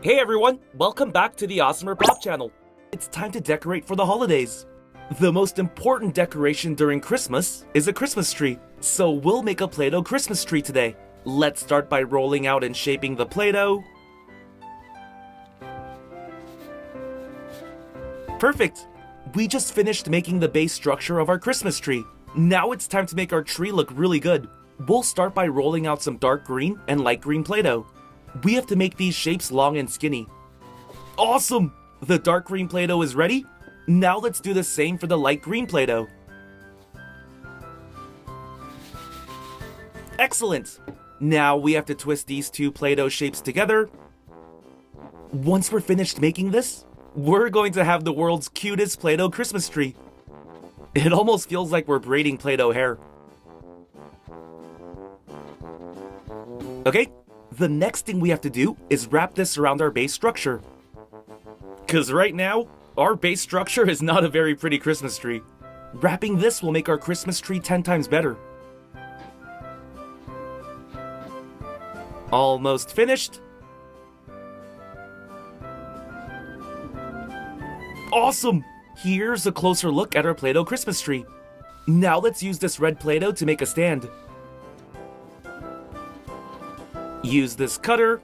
Hey everyone, welcome back to the Awesomer Pop channel. It's time to decorate for the holidays. The most important decoration during Christmas is a Christmas tree, so we'll make a Play-Doh Christmas tree today. Let's start by rolling out and shaping the Play-Doh. Perfect! We just finished making the base structure of our Christmas tree. Now it's time to make our tree look really good. We'll start by rolling out some dark green and light green Play-Doh. We have to make these shapes long and skinny. Awesome! The dark green Play-Doh is ready. Now let's do the same for the light green Play-Doh. Excellent! Now we have to twist these two Play-Doh shapes together. Once we're finished making this, we're going to have the world's cutest Play-Doh Christmas tree. It almost feels like we're braiding Play-Doh hair. Okay, the next thing we have to do is wrap this around our base structure. Cause right now, our base structure is not a very pretty Christmas tree. Wrapping this will make our Christmas tree 10 times better. Almost finished. Awesome! Here's a closer look at our Play-Doh Christmas tree. Now let's use this red Play-Doh to make a stand. Use this cutter.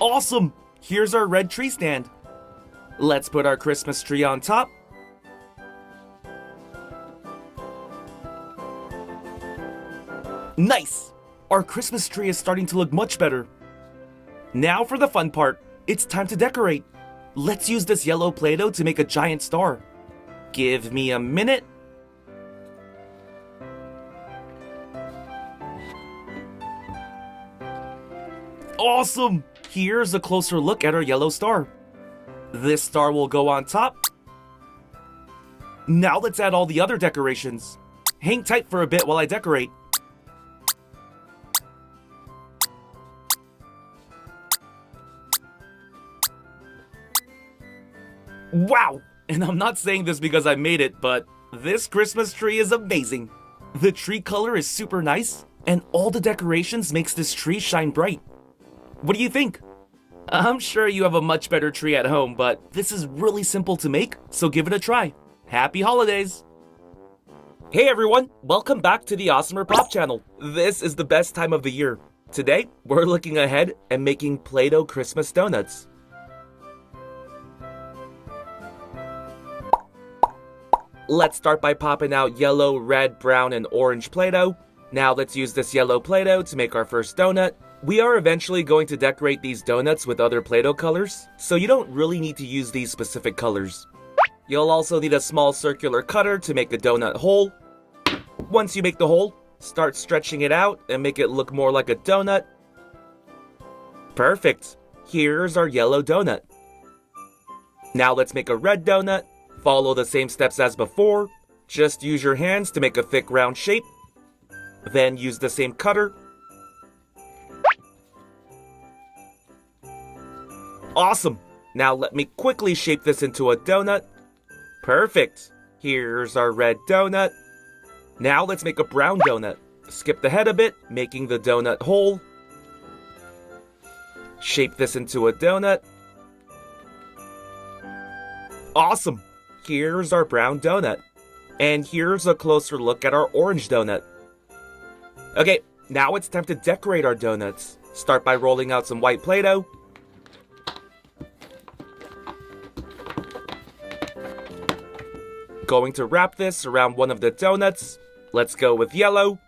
Awesome! Here's our red tree stand. Let's put our Christmas tree on top. Nice! Our Christmas tree is starting to look much better. Now for the fun part. It's time to decorate. Let's use this yellow Play-Doh to make a giant star. Give me a minute. Awesome! Here's a closer look at our yellow star. This star will go on top. Now let's add all the other decorations. Hang tight for a bit while I decorate. Wow! And I'm not saying this because I made it, but this Christmas tree is amazing. The tree color is super nice, and all the decorations makes this tree shine bright. What do you think? I'm sure you have a much better tree at home, but this is really simple to make, so give it a try. Happy holidays! Hey everyone, welcome back to the Awesomer Pop channel. This is the best time of the year. Today, we're looking ahead and making Play-Doh Christmas donuts. Let's start by popping out yellow, red, brown, and orange Play-Doh. Now let's use this yellow Play-Doh to make our first donut. We are eventually going to decorate these donuts with other Play-Doh colors, so you don't really need to use these specific colors. You'll also need a small circular cutter to make a donut hole. Once you make the hole, start stretching it out and make it look more like a donut. Perfect! Here's our yellow donut. Now let's make a red donut. Follow the same steps as before. Just use your hands to make a thick round shape. Then use the same cutter. Awesome! Now let me quickly shape this into a donut. Perfect! Here's our red donut. Now let's make a brown donut. Skip the head a bit, making the donut whole. Shape this into a donut. Awesome! Here's our brown donut. And here's a closer look at our orange donut. Okay, now it's time to decorate our donuts. Start by rolling out some white Play-Doh. Going to wrap this around one of the donuts. Let's go with yellow.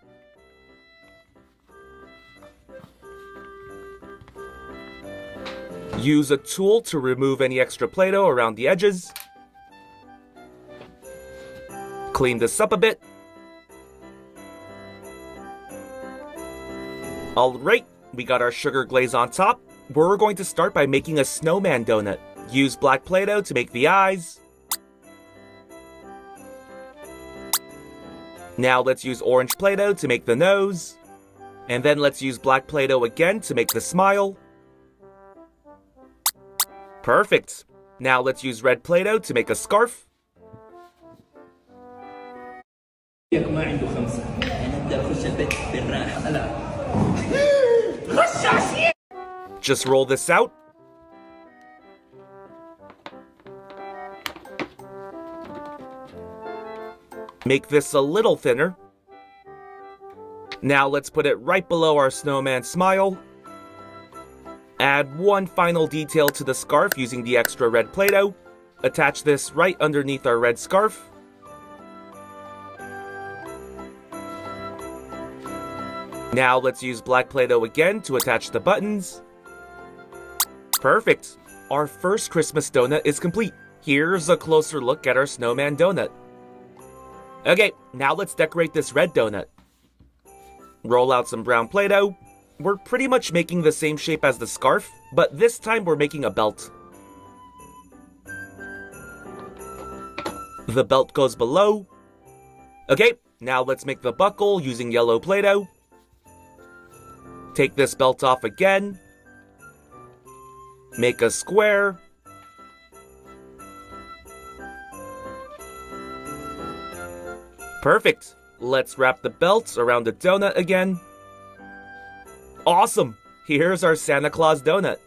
Use a tool to remove any extra Play-Doh around the edges. Clean this up a bit. Alright, we got our sugar glaze on top. We're going to start by making a snowman donut. Use black Play-Doh to make the eyes. Now let's use orange Play-Doh to make the nose. And then let's use black Play-Doh again to make the smile. Perfect! Now let's use red Play-Doh to make a scarf. ما عنده خمسة أنا بدي أخش Just roll this out. Make this a little thinner. Now let's put it right below our snowman smile. Add one final detail to the scarf using the extra red Play-Doh. Attach this right underneath our red scarf. Now let's use black Play-Doh again to attach the buttons. Perfect! Our first Christmas donut is complete. Here's a closer look at our snowman donut. Okay, now let's decorate this red donut. Roll out some brown Play-Doh. We're pretty much making the same shape as the scarf, but this time we're making a belt. The belt goes below. Okay, now let's make the buckle using yellow Play-Doh. Take this belt off again. Make a square. Perfect. Let's wrap the belt around the donut again. Awesome! Here's our Santa Claus donut.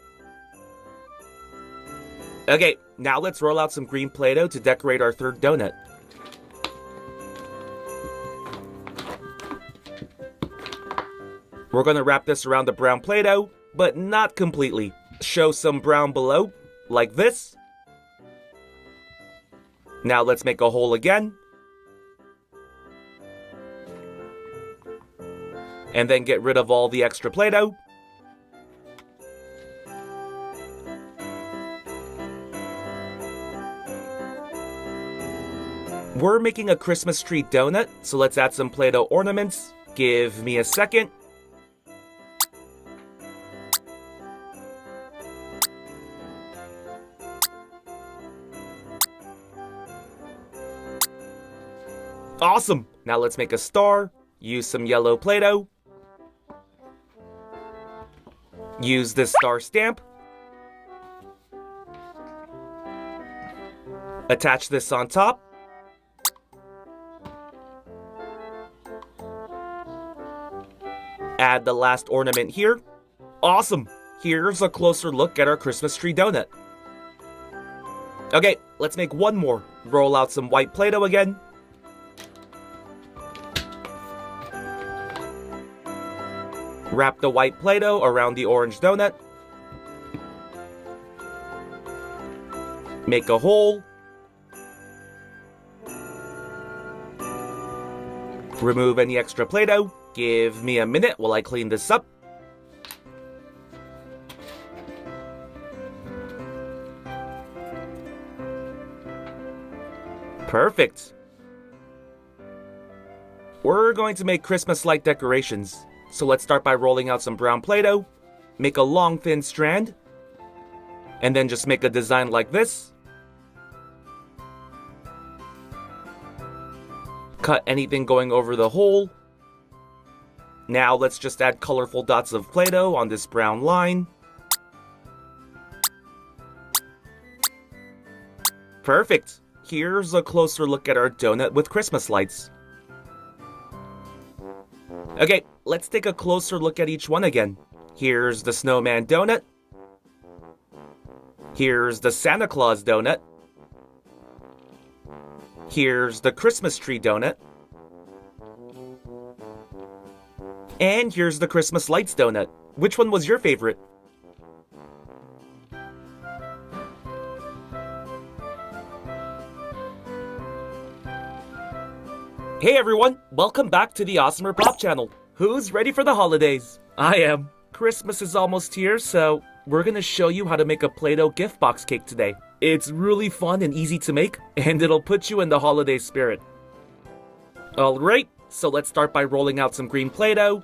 Okay, now let's roll out some green Play-Doh to decorate our third donut. We're gonna wrap this around the brown Play-Doh, but not completely. Show some brown below, like this. Now let's make a hole again. And then get rid of all the extra Play-Doh. We're making a Christmas tree donut, so let's add some Play-Doh ornaments. Give me a second. Awesome! Now let's make a star. Use some yellow Play-Doh. Use this star stamp. Attach this on top. Add the last ornament here. Awesome! Here's a closer look at our Christmas tree donut. Okay, let's make one more. Roll out some white Play-Doh again. Wrap the white Play-Doh around the orange donut. Make a hole. Remove any extra Play-Doh. Give me a minute while I clean this up. Perfect. We're going to make Christmas light decorations. So let's start by rolling out some brown Play-Doh. Make a long thin strand. And then just make a design like this. Cut anything going over the hole. Now let's just add colorful dots of Play-Doh on this brown line. Perfect! Here's a closer look at our donut with Christmas lights. Okay, let's take a closer look at each one again. Here's the snowman donut. Here's the Santa Claus donut. Here's the Christmas tree donut. And here's the Christmas lights donut. Which one was your favorite? Hey everyone, welcome back to the Awesomer Pop channel. Who's ready for the holidays? I am. Christmas is almost here, so we're gonna show you how to make a Play-Doh gift box cake today. It's really fun and easy to make, and it'll put you in the holiday spirit. Alright, so let's start by rolling out some green Play-Doh.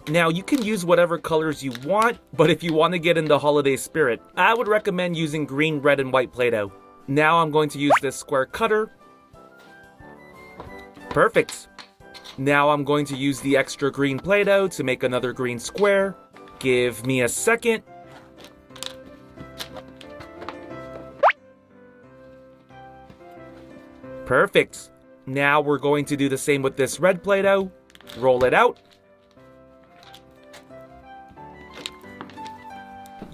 Now you can use whatever colors you want, but if you want to get in the holiday spirit, I would recommend using green, red, and white Play-Doh. Now I'm going to use this square cutter. Perfect. Now I'm going to use the extra green Play-Doh to make another green square. Give me a second. Perfect. Now we're going to do the same with this red Play-Doh. Roll it out.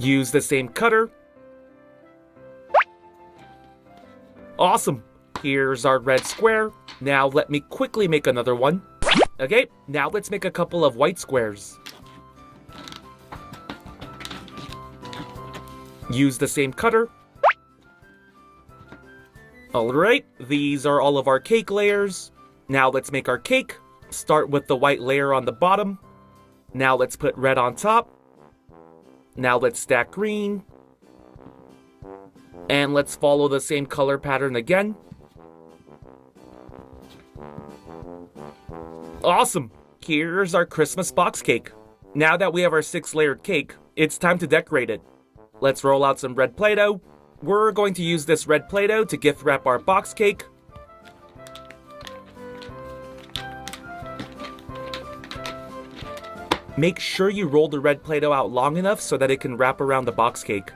Use the same cutter. Awesome. Here's our red square. Now let me quickly make another one. Okay, now let's make a couple of white squares. Use the same cutter. Alright, these are all of our cake layers. Now let's make our cake. Start with the white layer on the bottom. Now let's put red on top. Now let's stack green. And let's follow the same color pattern again. Awesome! Here's our Christmas box cake. Now that we have our 6-layered cake, it's time to decorate it. Let's roll out some red Play-Doh. We're going to use this red Play-Doh to gift wrap our box cake. Make sure you roll the red Play-Doh out long enough so that it can wrap around the box cake.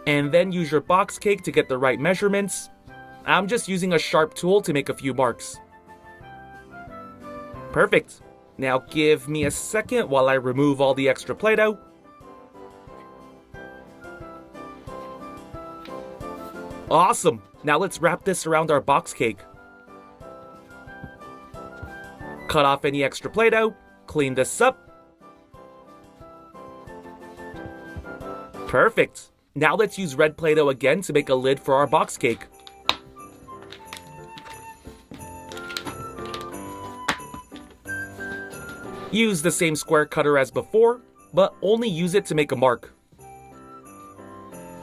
And then use your box cake to get the right measurements. I'm just using a sharp tool to make a few marks. Perfect. Now give me a second while I remove all the extra Play-Doh. Awesome! Now let's wrap this around our box cake. Cut off any extra Play-Doh. Clean this up. Perfect! Now let's use red Play-Doh again to make a lid for our box cake. Use the same square cutter as before, but only use it to make a mark.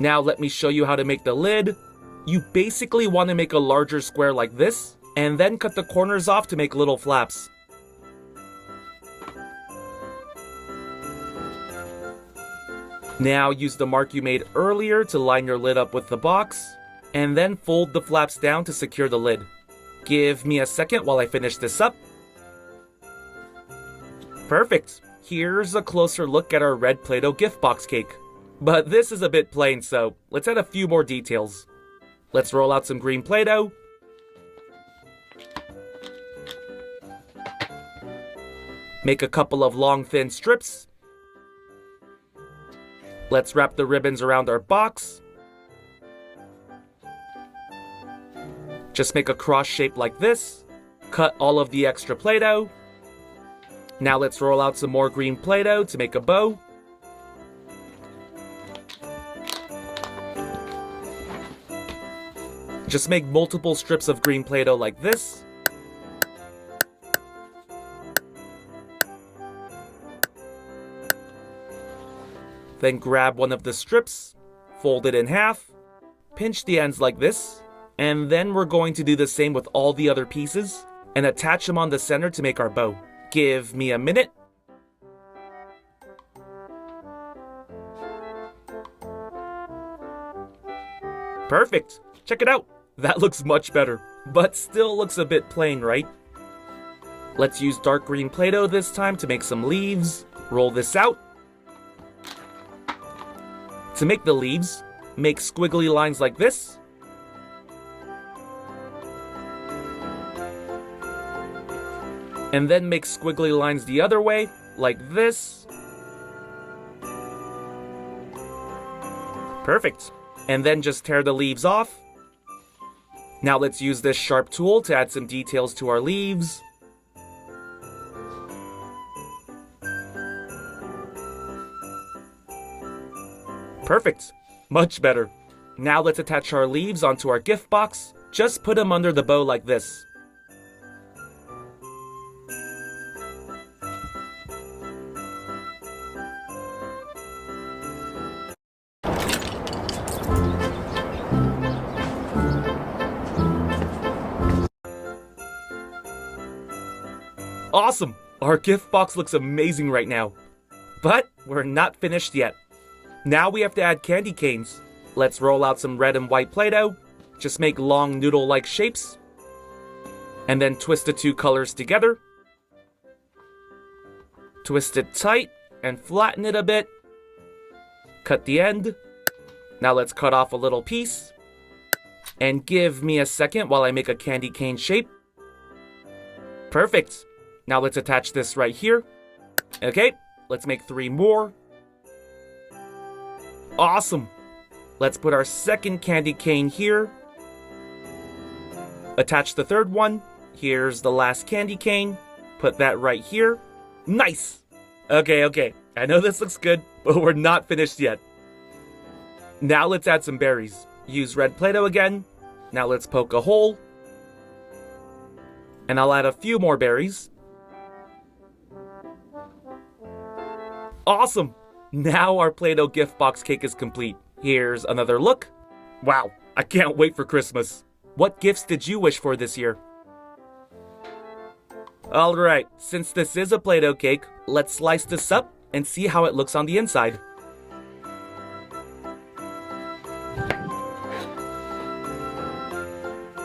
Now let me show you how to make the lid. You basically want to make a larger square like this, and then cut the corners off to make little flaps. Now use the mark you made earlier to line your lid up with the box, and then fold the flaps down to secure the lid. Give me a second while I finish this up. Perfect! Here's a closer look at our red Play-Doh gift box cake. But this is a bit plain, so let's add a few more details. Let's roll out some green Play-Doh. Make a couple of long thin strips. Let's wrap the ribbons around our box. Just make a cross shape like this. Cut all of the extra Play-Doh. Now let's roll out some more green Play-Doh to make a bow. Just make multiple strips of green Play-Doh like this. Then grab one of the strips, fold it in half, pinch the ends like this, and then we're going to do the same with all the other pieces and attach them on the center to make our bow. Give me a minute. Perfect! Check it out! That looks much better, but still looks a bit plain, right? Let's use dark green Play-Doh this time to make some leaves. Roll this out. To make the leaves, make squiggly lines like this. And then make squiggly lines the other way, like this. Perfect. And then just tear the leaves off. Now let's use this sharp tool to add some details to our leaves. Perfect. Much better. Now let's attach our leaves onto our gift box. Just put them under the bow like this. Awesome! Our gift box looks amazing right now. But we're not finished yet. Now we have to add candy canes. Let's roll out some red and white Play-Doh. Just make long noodle-like shapes. And then twist the two colors together. Twist it tight and flatten it a bit. Cut the end. Now let's cut off a little piece. And give me a second while I make a candy cane shape. Perfect! Now let's attach this right here. Okay, let's make 3 more. Awesome! Let's put our second candy cane here. Attach the third one. Here's the last candy cane. Put that right here. Nice! Okay. I know this looks good, but we're not finished yet. Now let's add some berries. Use red Play-Doh again. Now let's poke a hole. And I'll add a few more berries. Awesome! Now our Play-Doh gift box cake is complete. Here's another look. Wow, I can't wait for Christmas. What gifts did you wish for this year? Alright, since this is a Play-Doh cake, let's slice this up and see how it looks on the inside.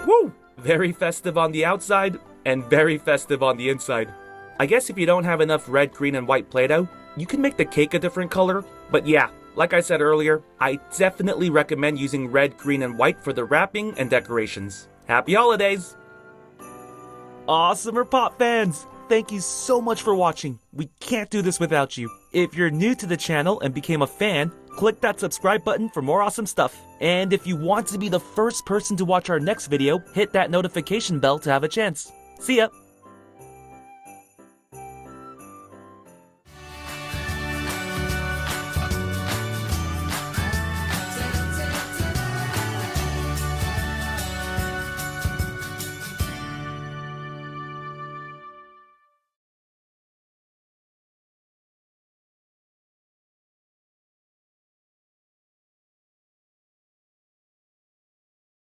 Woo! Very festive on the outside and very festive on the inside. I guess if you don't have enough red, green, and white Play-Doh, you can make the cake a different color. But yeah, like I said earlier, I definitely recommend using red, green, and white for the wrapping and decorations. Happy holidays! Awesomer Pop fans! Thank you so much for watching. We can't do this without you. If you're new to the channel and became a fan, click that subscribe button for more awesome stuff. And if you want to be the first person to watch our next video, hit that notification bell to have a chance. See ya!